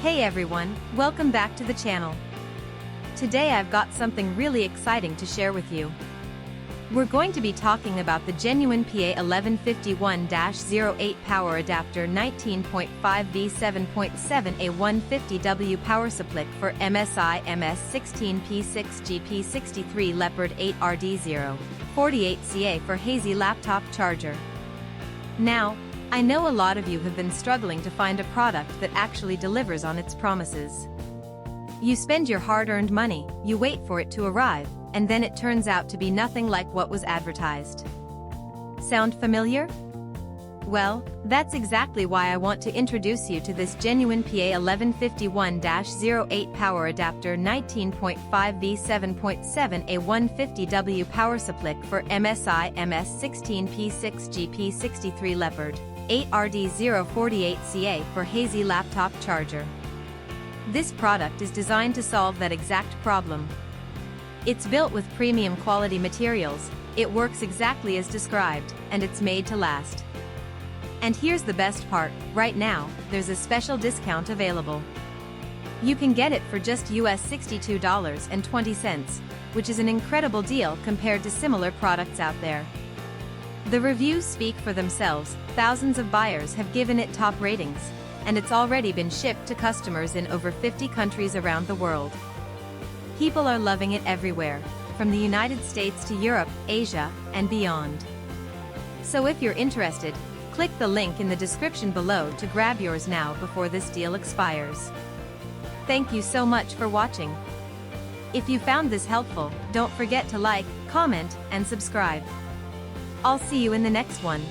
Hey everyone, welcome back to the channel. Today I've got something really exciting to share with you. We're going to be talking about the genuine PA-1151-08 power adapter 19.5V 7.7A 150W power supply for MSI MS16P6GP63 Leopard 8RD048CA for HASEE Laptop Charger. Now, I know a lot of you have been struggling to find a product that actually delivers on its promises. You spend your hard-earned money, you wait for it to arrive, and then it turns out to be nothing like what was advertised. Sound familiar? Well, that's exactly why I want to introduce you to this genuine PA-1151-08 power adapter 19.5V 7.7A 150W power supply for MSI MS16P6GP63 Leopard 8RD048CA for HASEE Laptop Charger. This product is designed to solve that exact problem. It's built with premium quality materials, it works exactly as described, and it's made to last. And here's the best part, right now, there's a special discount available. You can get it for just US $62.20, which is an incredible deal compared to similar products out there. The reviews speak for themselves, thousands of buyers have given it top ratings, and it's already been shipped to customers in over 50 countries around the world. People are loving it everywhere, from the United States to Europe, Asia, and beyond. So if you're interested, click the link in the description below to grab yours now before this deal expires. Thank you so much for watching. If you found this helpful, don't forget to like, comment, and subscribe. I'll see you in the next one.